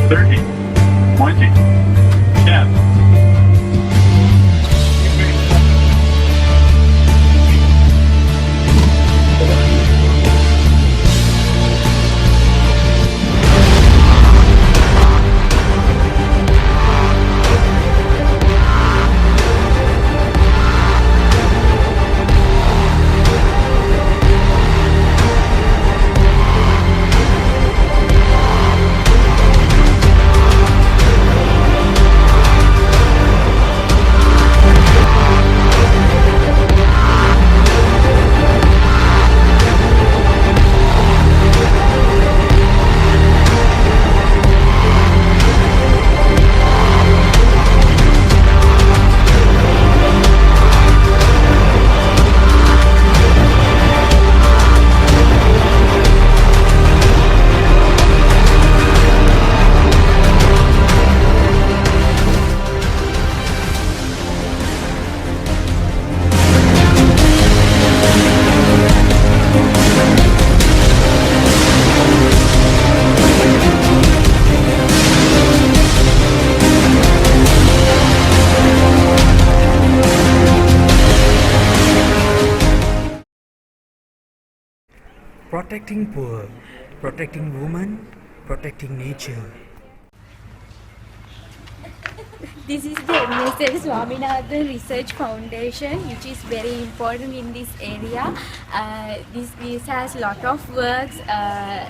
30, 20, 10. Protecting poor, protecting women, protecting nature. This is the MSL Swaminathan Research Foundation, which is very important in this area. This has lot of works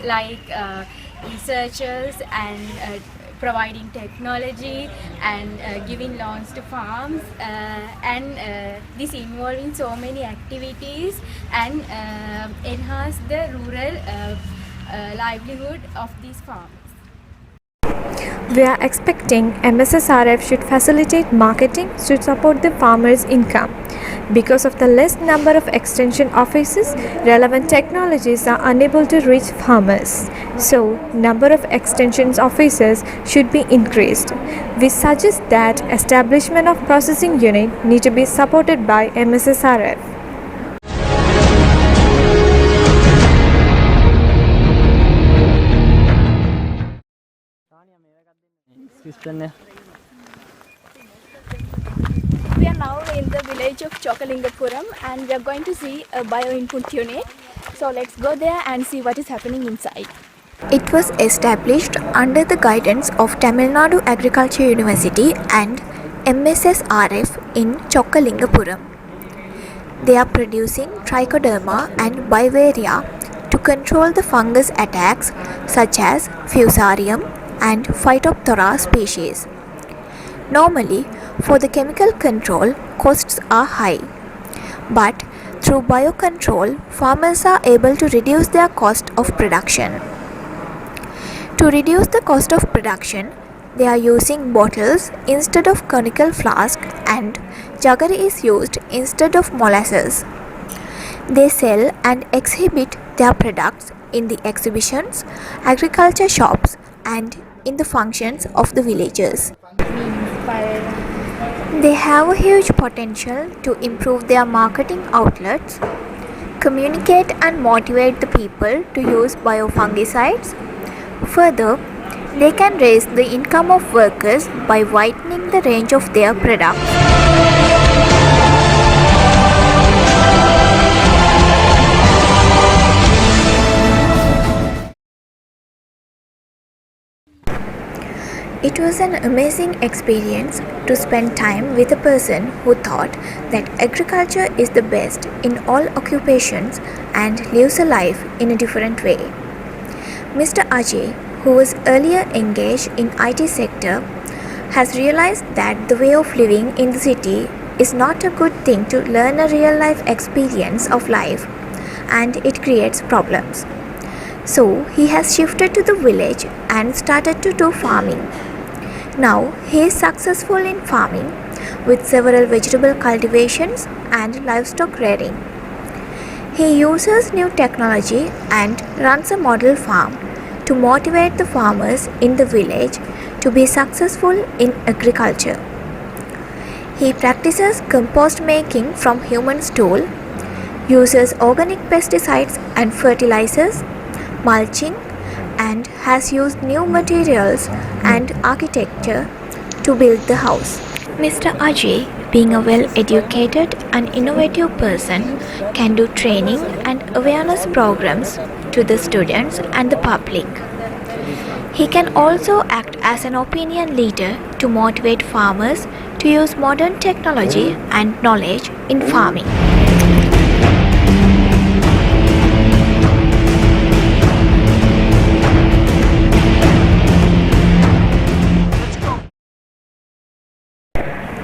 like researchers and providing technology and giving loans to farms and this involving so many activities and enhance the rural livelihood of these farms. We are expecting MSSRF should facilitate marketing to support the farmers' income. Because of the less number of extension offices, relevant technologies are unable to reach farmers. So, number of extension offices should be increased. We suggest that establishment of processing unit need to be supported by MSSRF. We are now in the village of Chokkalingapuram and we are going to see a bio-input unit. So let's go there and see what is happening inside. It was established under the guidance of Tamil Nadu Agriculture University and MSSRF in Chokkalingapuram. They are producing trichoderma and bivaria to control the fungus attacks such as fusarium and phytophthora species. Normally, for the chemical control, costs are high. But through biocontrol, farmers are able to reduce their cost of production. To reduce the cost of production, they are using bottles instead of conical flask and jaggery is used instead of molasses. They sell and exhibit their products in the exhibitions, agriculture shops and in the functions of the villages. They have a huge potential to improve their marketing outlets, communicate and motivate the people to use biofungicides. Further, they can raise the income of workers by widening the range of their products. It was an amazing experience to spend time with a person who thought that agriculture is the best in all occupations and lives a life in a different way. Mr. Ajay, who was earlier engaged in IT sector, has realized that the way of living in the city is not a good thing to learn a real life experience of life and it creates problems. So he has shifted to the village and started to do farming. Now he is successful in farming with several vegetable cultivations and livestock rearing. He uses new technology and runs a model farm to motivate the farmers in the village to be successful in agriculture. He practices compost making from human stool, uses organic pesticides and fertilizers, mulching, and has used new materials and architecture to build the house. Mr. Ajay, being a well-educated and innovative person, can do training and awareness programs to the students and the public. He can also act as an opinion leader to motivate farmers to use modern technology and knowledge in farming.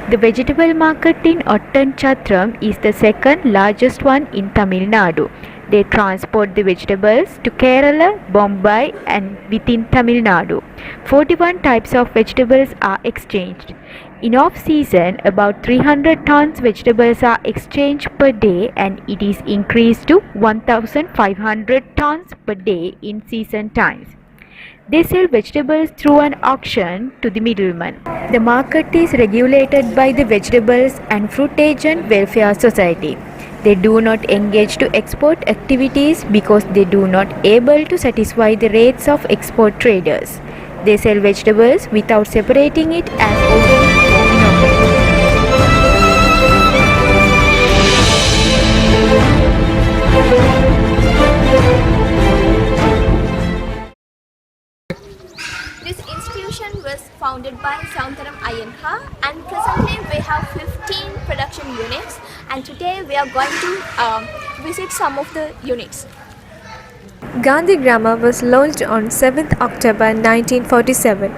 The vegetable market in Ottanchhatram is the second largest one in Tamil Nadu. They transport the vegetables to Kerala, Bombay and within Tamil Nadu. 41 types of vegetables are exchanged. In off-season, about 300 tons vegetables are exchanged per day and it is increased to 1,500 tons per day in season times. They sell vegetables through an auction to the middleman. The market is regulated by the Vegetables and Fruit Agent Welfare Society. They do not engage to export activities because they do not able to satisfy the rates of export traders. They sell vegetables without separating it as organic or inorganic. This institution was founded by Saundaram Iyengar, and presently we have 15 production units, and today we are going to visit some of the units. Gandhi Grammar was launched on 7th October 1947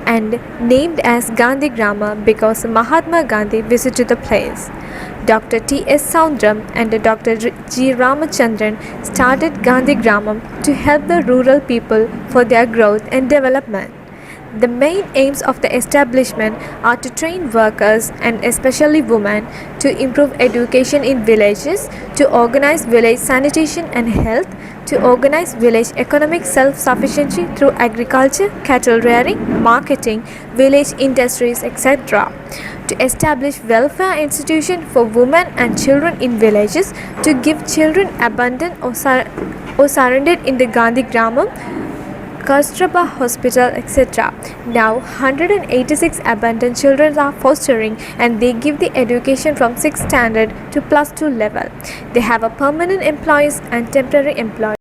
and named as Gandhi Grammar because Mahatma Gandhi visited the place. Dr. T.S. Soundram and Dr. G. Ramachandran started Gandhi Grammar to help the rural people for their growth and development. The main aims of the establishment are to train workers and especially women to improve education in villages, to organize village sanitation and health, to organize village economic self-sufficiency through agriculture, cattle rearing, marketing, village industries, etc. To establish welfare institutions for women and children in villages, to give children abandoned or surrendered in the Gandhi Grammar, Kasturba Hospital, etc. Now 186 abandoned children are fostering and they give the education from 6th standard to plus 2 level. They have a permanent employees and temporary employees.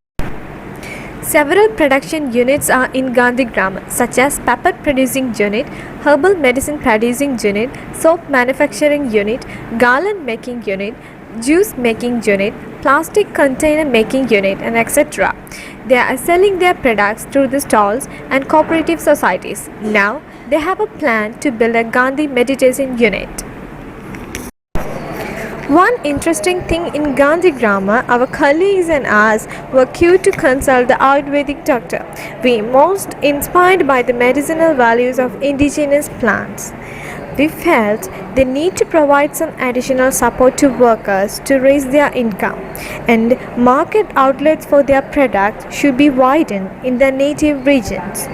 Several production units are in Gandhi Grammar such as paper producing unit, herbal medicine producing unit, soap manufacturing unit, garland making unit, juice making unit, plastic container making unit and etc. They are selling their products through the stalls and cooperative societies. Now they have a plan to build a Gandhi meditation unit. One interesting thing in Gandhi Grammar, our colleagues and us were queued to consult the Ayurvedic doctor. We most inspired by the medicinal values of indigenous plants. We felt they need to provide some additional support to workers to raise their income, and market outlets for their products should be widened in their native regions.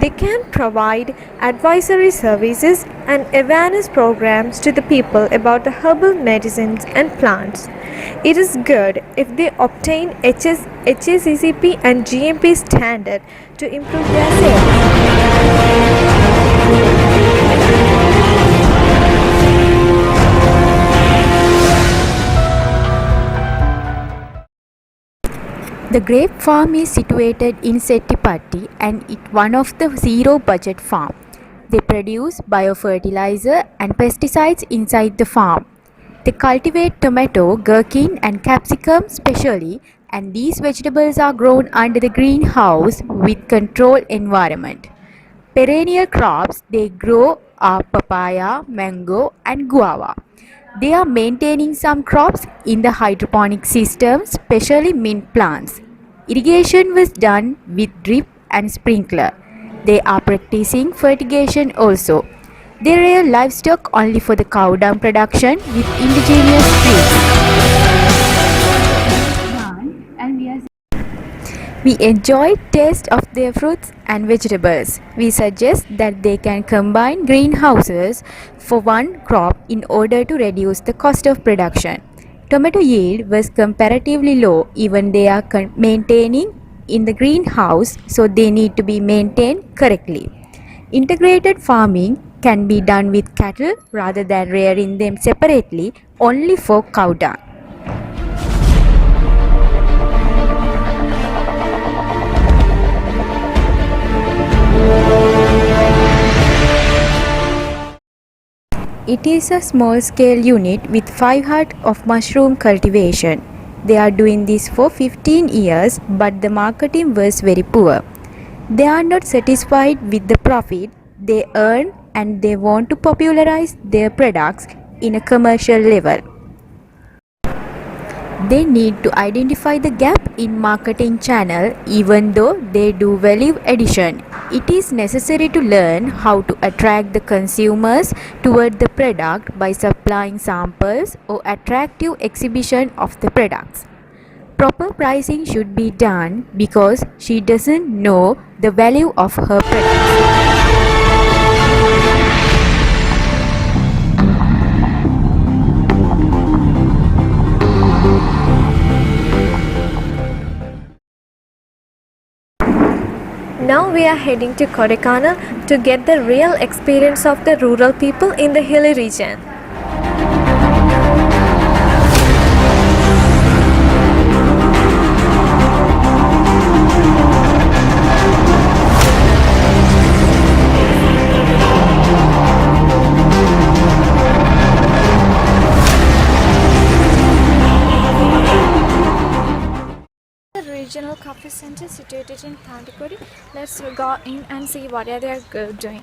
They can provide advisory services and awareness programs to the people about the herbal medicines and plants. It is good if they obtain HACCP and GMP standard to improve their sales. The grape farm is situated in Settipatti and it one of the zero budget farm. They produce biofertilizer and pesticides inside the farm. They cultivate tomato, gherkin and capsicum specially, and these vegetables are grown under the greenhouse with controlled environment. Perennial crops they grow are papaya, mango and guava. They are maintaining some crops in the hydroponic system, especially mint plants. Irrigation was done with drip and sprinkler. They are practicing fertigation also. They rear livestock only for the cow dung production with indigenous trees. We enjoy taste of their fruits and vegetables. We suggest that they can combine greenhouses for one crop in order to reduce the cost of production. Tomato yield was comparatively low, even they are maintaining in the greenhouse, so they need to be maintained correctly. Integrated farming can be done with cattle rather than rearing them separately only for cow dung. It is a small scale unit with 5 hectares of mushroom cultivation. They are doing this for 15 years, but the marketing was very poor. They are not satisfied with the profit they earn and they want to popularize their products in a commercial level. They need to identify the gap in marketing channel even though they do value addition. It is necessary to learn how to attract the consumers toward the product by supplying samples or attractive exhibition of the products. Proper pricing should be done because she doesn't know the value of her products. Now we are heading to Kodaikanal to get the real experience of the rural people in the hilly region. Regional coffee center situated in Thandikudi. Let's go in and see what they are doing.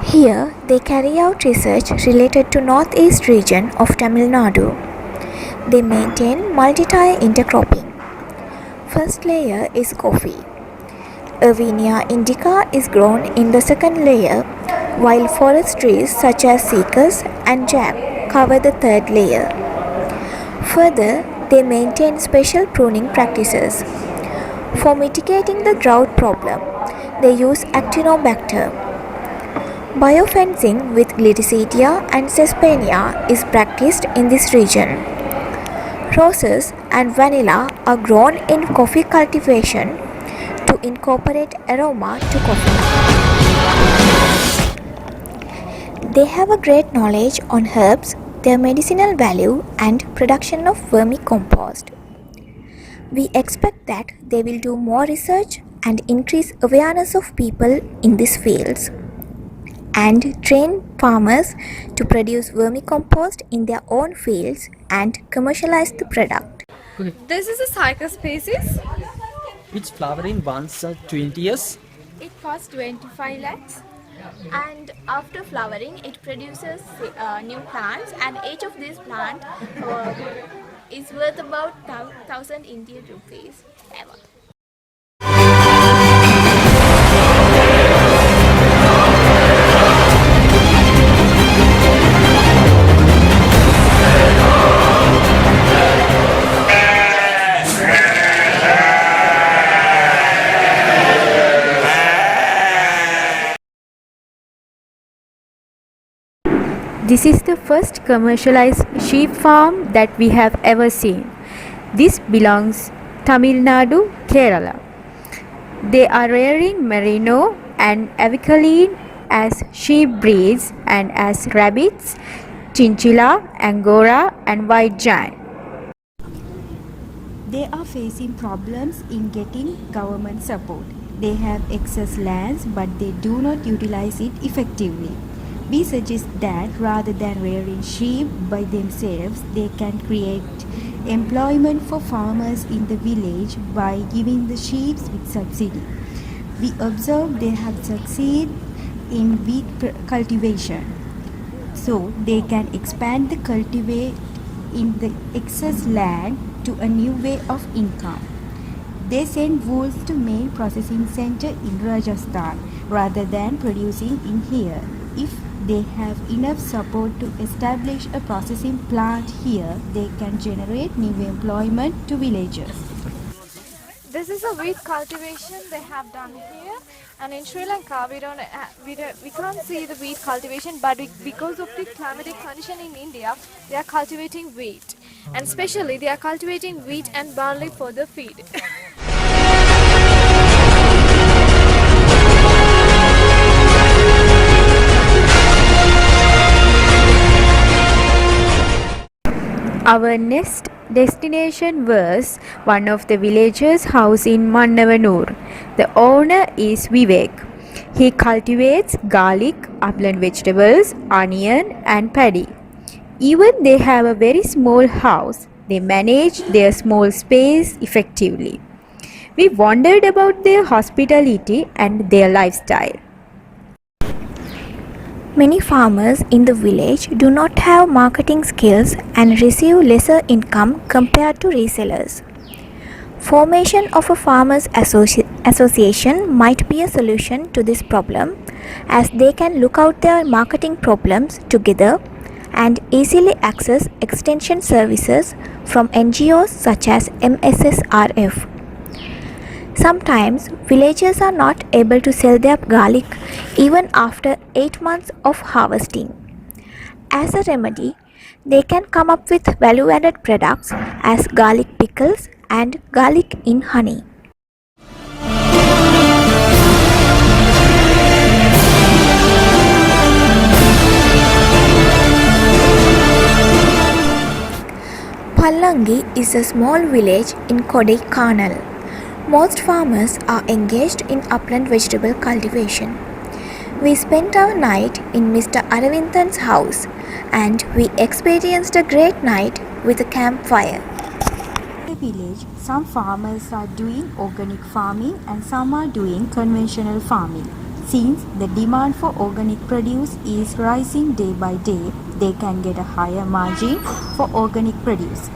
Here, they carry out research related to northeast region of Tamil Nadu. They maintain multi-tier intercropping. First layer is coffee. Erwinia indica is grown in the second layer, while forest trees such as cycas and jam cover the third layer. Further, they maintain special pruning practices. For mitigating the drought problem, they use actinobacter. Biofencing with Gliticidia and Sesbania is practiced in this region. Roses and vanilla are grown in coffee cultivation to incorporate aroma to coffee. They have a great knowledge on herbs, their medicinal value and production of vermicompost. We expect that they will do more research and increase awareness of people in these fields and train farmers to produce vermicompost in their own fields and commercialize the product. This is a cycas species. It's flowering once 20 years. It costs 25 lakhs. And after flowering it produces new plants, and each of these plants is worth about 1000 Indian rupees ever. This is the first commercialized sheep farm that we have ever seen. This belongs Tamil Nadu, Kerala. They are rearing Merino and Avicaline as sheep breeds and as rabbits, Chinchilla, Angora and White Giant. They are facing problems in getting government support. They have excess lands but they do not utilize it effectively. We suggest that rather than rearing sheep by themselves, they can create employment for farmers in the village by giving the sheep with subsidy. We observe they have succeeded in wheat cultivation, so they can expand the cultivate in the excess land to a new way of income. They send wools to main processing center in Rajasthan rather than producing in here. If they have enough support to establish a processing plant here, they can generate new employment to villagers. This is a wheat cultivation they have done here, and in Sri Lanka we can't see the wheat cultivation, but because of the climatic condition in India, they are cultivating wheat, and especially they are cultivating wheat and barley for the feed. Our next destination was one of the villagers' house in Mannavanur. The owner is Vivek. He cultivates garlic, upland vegetables, onion and paddy. Even they have a very small house, they manage their small space effectively. We wondered about their hospitality and their lifestyle. Many farmers in the village do not have marketing skills and receive lesser income compared to resellers. Formation of a farmers association might be a solution to this problem, as they can look out their marketing problems together and easily access extension services from NGOs such as MSSRF. Sometimes villagers are not able to sell their garlic even after 8 months of harvesting. As a remedy, they can come up with value-added products as garlic pickles and garlic in honey. Pallangi is a small village in Kodaikanal. Most farmers are engaged in upland vegetable cultivation. We spent our night in Mr. Aravinthan's house and we experienced a great night with a campfire. In the village, some farmers are doing organic farming and some are doing conventional farming. Since the demand for organic produce is rising day by day, they can get a higher margin for organic produce.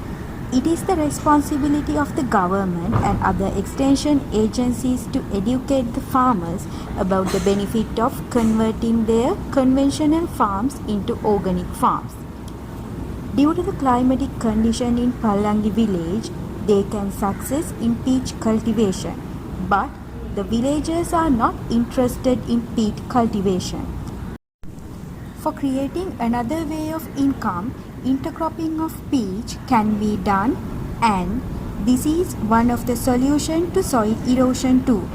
It is the responsibility of the government and other extension agencies to educate the farmers about the benefit of converting their conventional farms into organic farms. Due to the climatic condition in Pallangi village, they can success in peach cultivation, but the villagers are not interested in peach cultivation. For creating another way of income, intercropping of peach can be done, and this is one of the solutions to soil erosion too.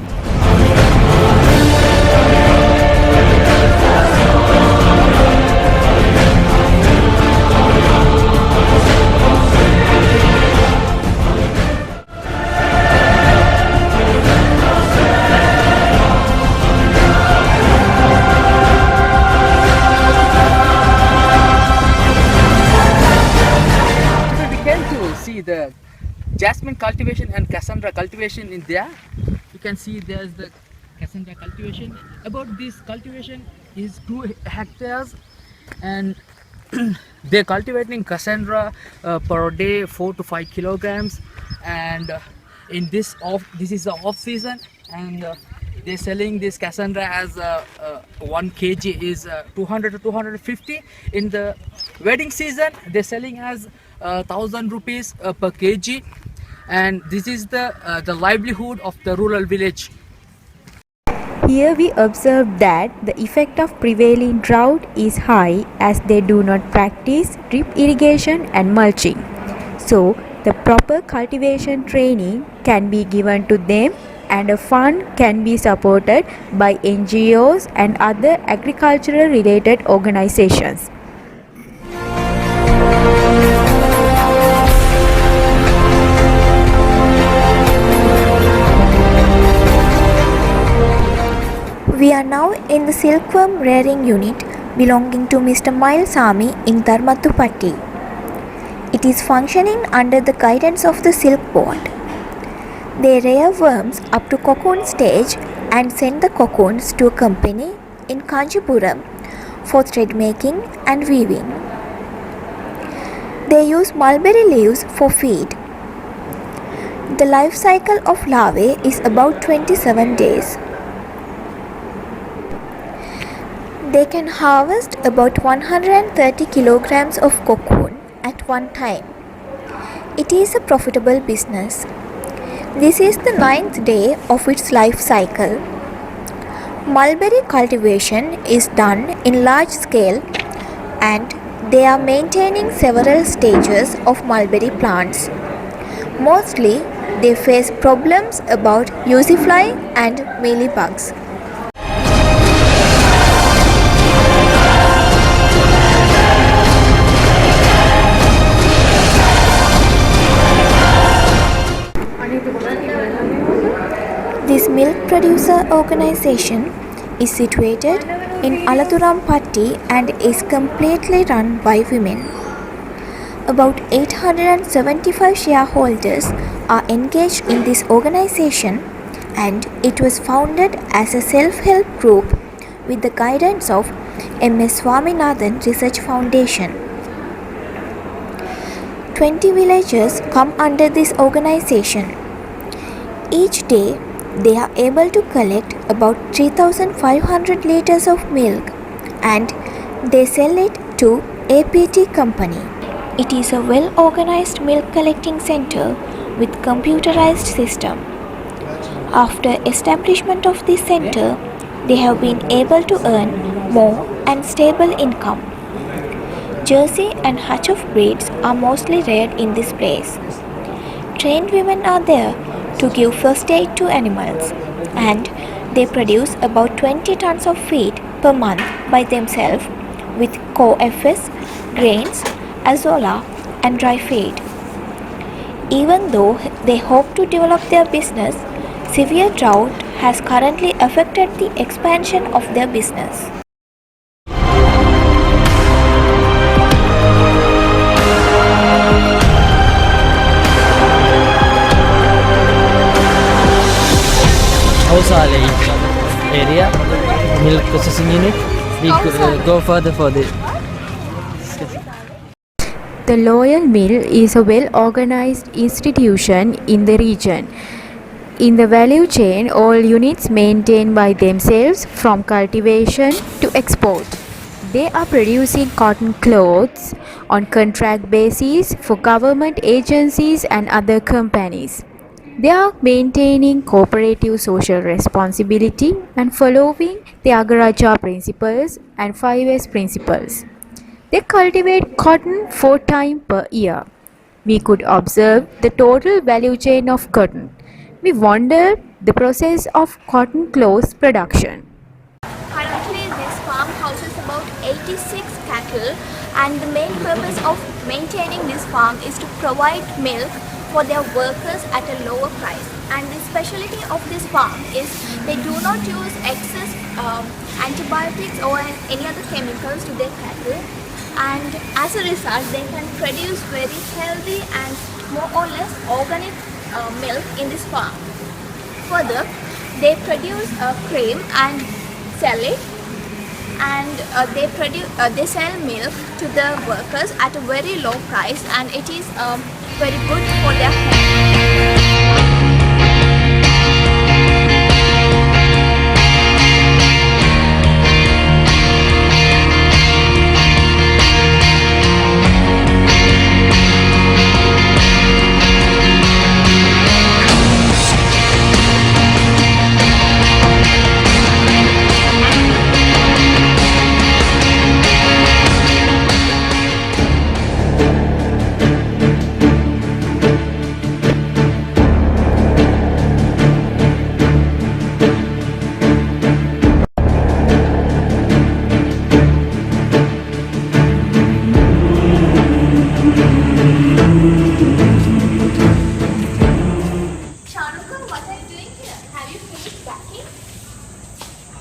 The jasmine cultivation and cassandra cultivation in there. You can see there's the cassandra cultivation. About this cultivation is 2 hectares, and they're cultivating cassandra per day 4 to 5 kilograms, and in this is the off season, and they're selling this cassandra as 1 kg is 200 to 250. In the wedding season they're selling as 1000 rupees per kg, and this is the livelihood of the rural village. Here we observe that the effect of prevailing drought is high, as they do not practice drip irrigation and mulching. So the proper cultivation training can be given to them, and a fund can be supported by NGOs and other agricultural related organizations. We are now in the silkworm rearing unit belonging to Mr. Mailsamy in Dharmathupatti. It is functioning under the guidance of the Silk Board. They rear worms up to cocoon stage and send the cocoons to a company in Kanchipuram for thread making and weaving. They use mulberry leaves for feed. The life cycle of larvae is about 27 days. They can harvest about 130 kilograms of cocoon at one time. It is a profitable business. This is the 9th day of its life cycle. Mulberry cultivation is done in large scale and they are maintaining several stages of mulberry plants. Mostly, they face problems about usifly and mealybugs. This milk producer organization is situated in Alathurampatti and is completely run by women. About 875 shareholders are engaged in this organization and it was founded as a self-help group with the guidance of M.S. Swaminathan Research Foundation. 20 villages come under this organization. Each day, they are able to collect about 3,500 liters of milk and they sell it to APT company. It is a well-organized milk collecting center with computerized system. After establishment of this center, they have been able to earn more and stable income. Jersey and Hatch-off breeds are mostly reared in this place. Trained women are there to give first aid to animals and they produce about 20 tons of feed per month by themselves with co-FS, grains, azolla and dry feed. Even though they hope to develop their business, severe drought has currently affected the expansion of their business. Hosale area, milk processing unit. We could go further for the. The Loyal Mill is a well-organized institution in the region. In the value chain, all units maintained by themselves from cultivation to export. They are producing cotton cloths on contract basis for government agencies and other companies. They are maintaining cooperative social responsibility and following Thiagarajar principles and 5S principles. They cultivate cotton 4 times per year. We could observe the total value chain of cotton. We wondered the process of cotton cloth production. Currently, this farm houses about 86 cattle, and the main purpose of maintaining this farm is to provide milk for their workers at a lower price. And the specialty of this farm is they do not use excess antibiotics or any other chemicals to their cattle, and as a result they can produce very healthy and more or less organic milk in this farm. Further, they produce cream and sell it, and they sell milk to the workers at a very low price, and it is very good for their health.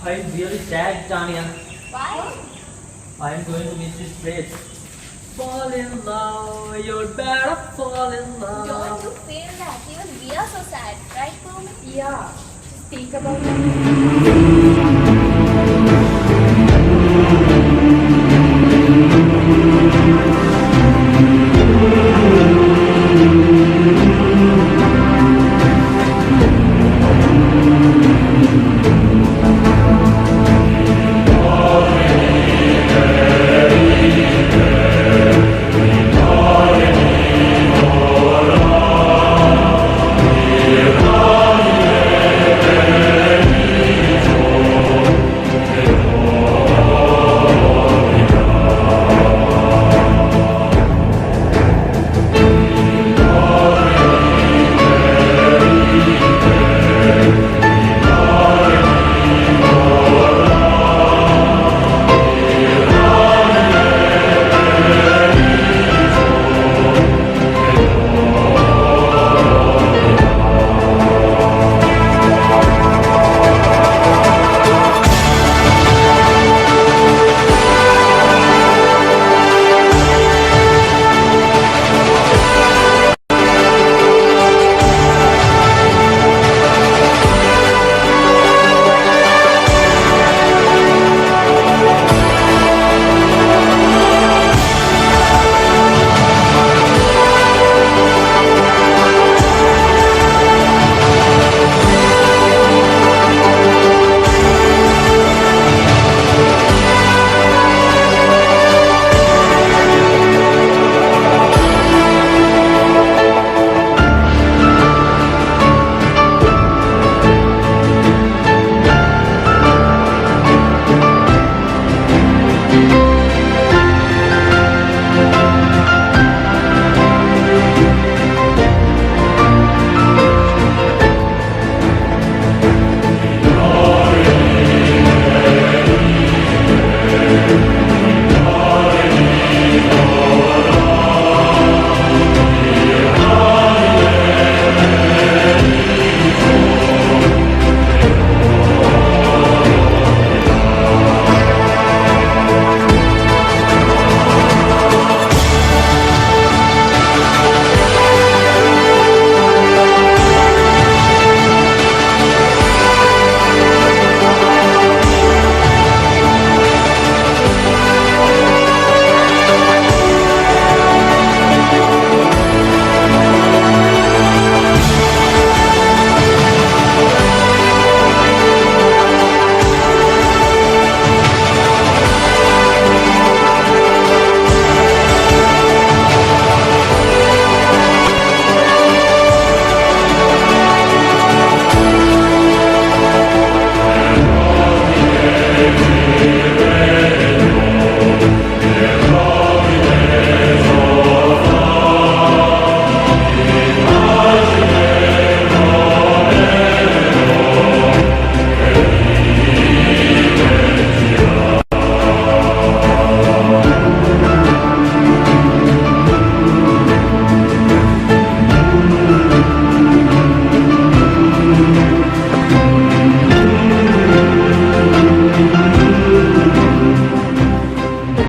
I'm really sad, Tanya. Why? I'm going to miss this place. Fall in love, you're better fall in love. Don't you feel that? Even we are so sad, right, Bhumi? Yeah, just think about it.